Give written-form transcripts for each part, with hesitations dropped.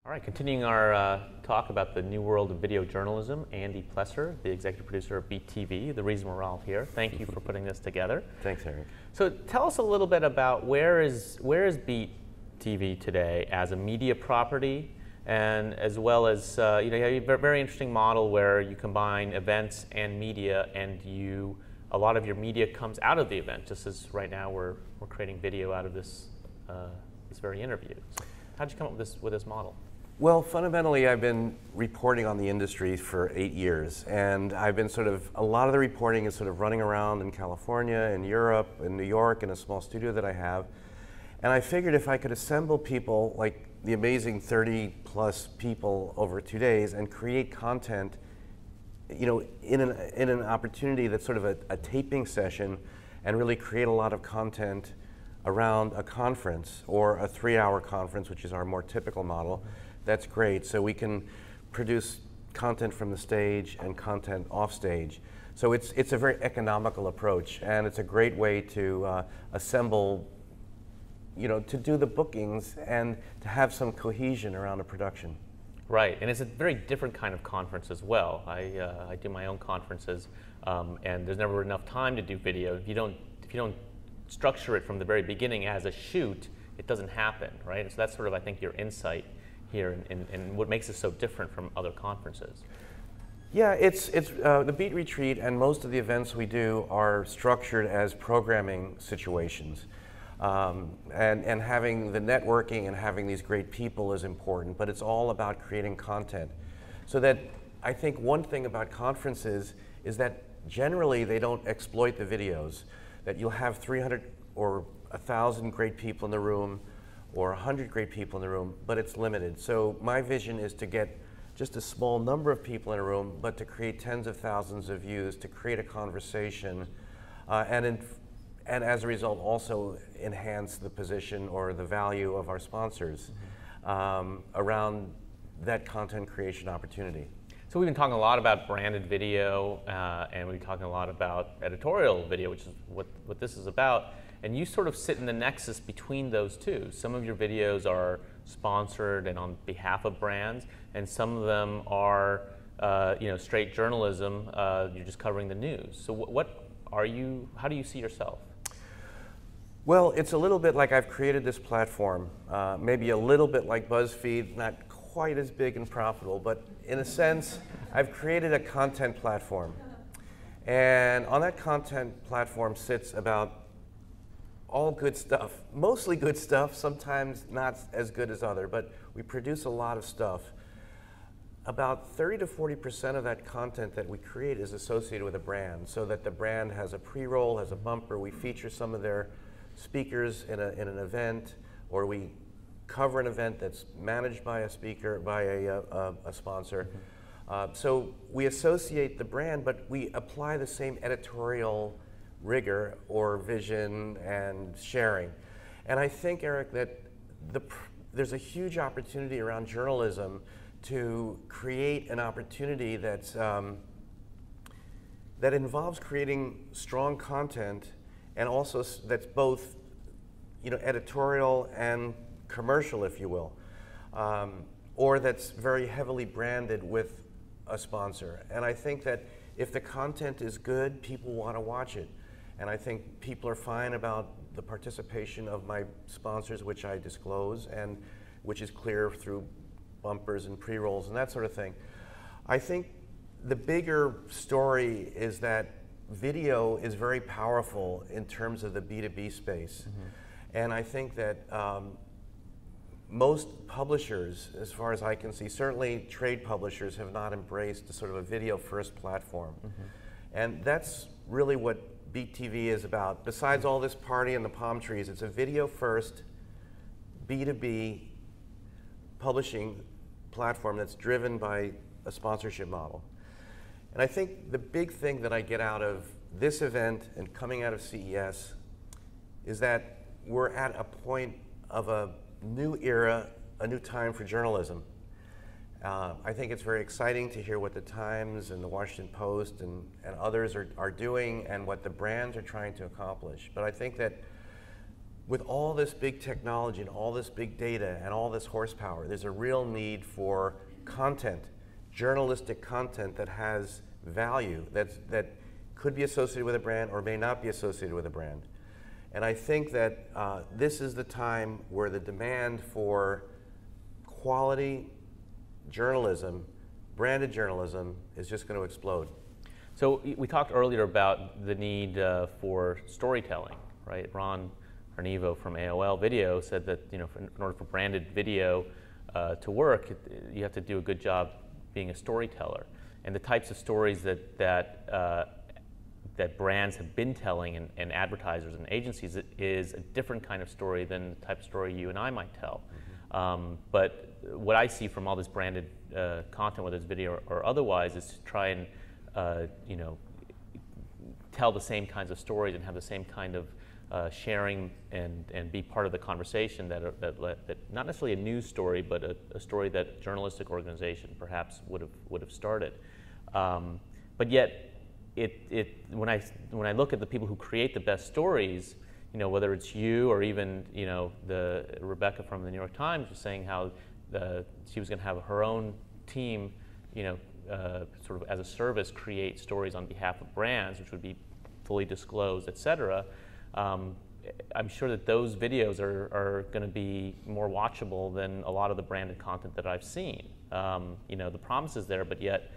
All right, continuing our talk about the new world of video journalism, Andy Plesser, the executive producer of Beat TV, the reason we're all here. Thank you for putting this together. Thanks, Eric. So tell us a little bit about where is Beat TV today as a media property, and as well as you have a very interesting model where you combine events and media, and a lot of your media comes out of the event. Just as right now we're creating video out of this this very interview. So how did you come up with this model? Well, fundamentally, I've been reporting on the industry for 8 years, and I've been a lot of the reporting is sort of running around in California, in Europe, in New York, in a small studio that I have. And I figured if I could assemble people like the amazing 30+ people over 2 days and create content, in an opportunity that's sort of a taping session, and really create a lot of content around a conference or a 3-hour conference, which is our more typical model. That's great. So we can produce content from the stage and content off stage. So it's a very economical approach, and it's a great way to assemble, to do the bookings and to have some cohesion around a production. Right, and it's a very different kind of conference as well. I do my own conferences, and there's never enough time to do video. If you don't structure it from the very beginning as a shoot, it doesn't happen, right? And so that's sort of, I think, your insight here and what makes it so different from other conferences. Yeah, it's the Beat Retreat and most of the events we do are structured as programming situations. And having the networking and having these great people is important, but it's all about creating content. So that I think one thing about conferences is that generally they don't exploit the videos, that you'll have 300 or 1,000 great people in the room, or 100 great people in the room, but it's limited. So my vision is to get just a small number of people in a room, but to create tens of thousands of views, to create a conversation, and as a result also enhance the position or the value of our sponsors around that content creation opportunity. So we've been talking a lot about branded video, and we've been talking a lot about editorial video, which is what this is about. And you sort of sit in the nexus between those two. Some of your videos are sponsored and on behalf of brands, and some of them are straight journalism. You're just covering the news. So how do you see yourself? Well, it's a little bit like I've created this platform, maybe a little bit like BuzzFeed, not quite as big and profitable, but in a sense, I've created a content platform. And on that content platform sits about all good stuff, mostly good stuff, sometimes not as good as other, but we produce a lot of stuff. About 30 to 40% of that content that we create is associated with a brand, so that the brand has a pre-roll, has a bumper, we feature some of their speakers in an event, or we cover an event that's managed by a speaker, by a sponsor. So we associate the brand, but we apply the same editorial rigor or vision and sharing. And I think, Eric, that there's a huge opportunity around journalism to create an opportunity that's, that involves creating strong content, and also that's both editorial and commercial, if you will, or that's very heavily branded with a sponsor. And I think that if the content is good, people want to watch it. And I think people are fine about the participation of my sponsors, which I disclose, and which is clear through bumpers and pre-rolls and that sort of thing. I think the bigger story is that video is very powerful in terms of the B2B space. And I think that most publishers, as far as I can see, certainly trade publishers, have not embraced a sort of a video-first platform. And that's really what Beat TV is about. Besides all this party and the palm trees, it's a video-first B2B publishing platform that's driven by a sponsorship model. And I think the big thing that I get out of this event and coming out of CES is that we're at a point of a new era, a new time for journalism. I think it's very exciting to hear what the Times and the Washington Post and others are doing, and what the brands are trying to accomplish. But I think that with all this big technology and all this big data and all this horsepower, there's a real need for content, journalistic content that has value, that could be associated with a brand or may not be associated with a brand. And I think that this is the time where the demand for quality journalism, branded journalism, is just going to explode. So we talked earlier about the need for storytelling, right? Ron Arnivo from AOL Video said that, you know, in order for branded video to work, you have to do a good job being a storyteller. And the types of stories that brands have been telling and advertisers and agencies is a different kind of story than the type of story you and I might tell. But what I see from all this branded content, whether it's video or otherwise, is to try and you know, tell the same kinds of stories and have the same kind of sharing and be part of the conversation that not necessarily a news story, but a story that a journalistic organization perhaps would have started. But yet, when I look at the people who create the best stories, you know, whether it's you or even, you know, the Rebecca from the New York Times was saying how she was going to have her own team, you know, sort of as a service, create stories on behalf of brands, which would be fully disclosed, et cetera. I'm sure that those videos are going to be more watchable than a lot of the branded content that I've seen. You know, the promise is there, but yet,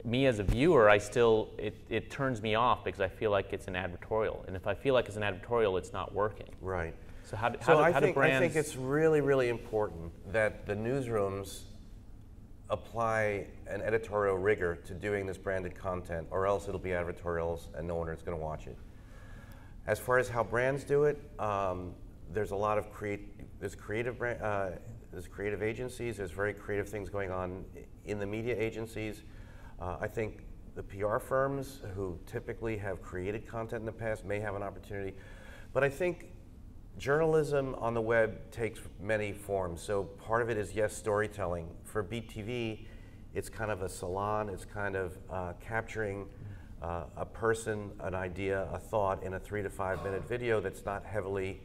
me as a viewer, it turns me off because I feel like it's an advertorial, and if I feel like it's an advertorial, it's not working. Right. So how do brands? I think it's really, really important that the newsrooms apply an editorial rigor to doing this branded content, or else it'll be advertorials and no one is going to watch it. As far as how brands do it, there's a lot of there's creative agencies. There's very creative things going on in the media agencies. I think the PR firms who typically have created content in the past may have an opportunity, but I think journalism on the web takes many forms. So part of it is, yes, storytelling. For BTV, it's kind of a salon. It's kind of capturing a person, an idea, a thought in a 3 to 5 minute video that's not heavily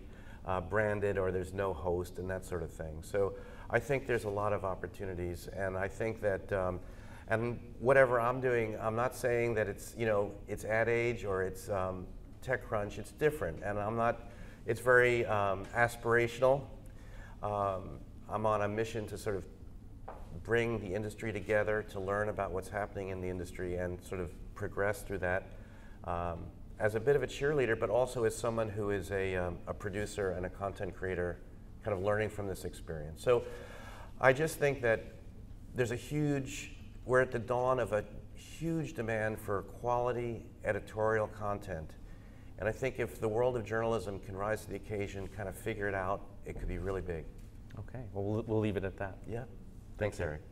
branded, or there's no host and that sort of thing. So I think there's a lot of opportunities, and I think that and whatever I'm doing, I'm not saying that it's, you know, it's Ad Age or it's TechCrunch. It's different, and I'm not. It's very aspirational. I'm on a mission to sort of bring the industry together, to learn about what's happening in the industry and sort of progress through that as a bit of a cheerleader, but also as someone who is a producer and a content creator, kind of learning from this experience. So I just think that we're at the dawn of a huge demand for quality editorial content. And I think if the world of journalism can rise to the occasion, kind of figure it out, it could be really big. Okay, well, we'll leave it at that. Yeah. Thanks, Eric.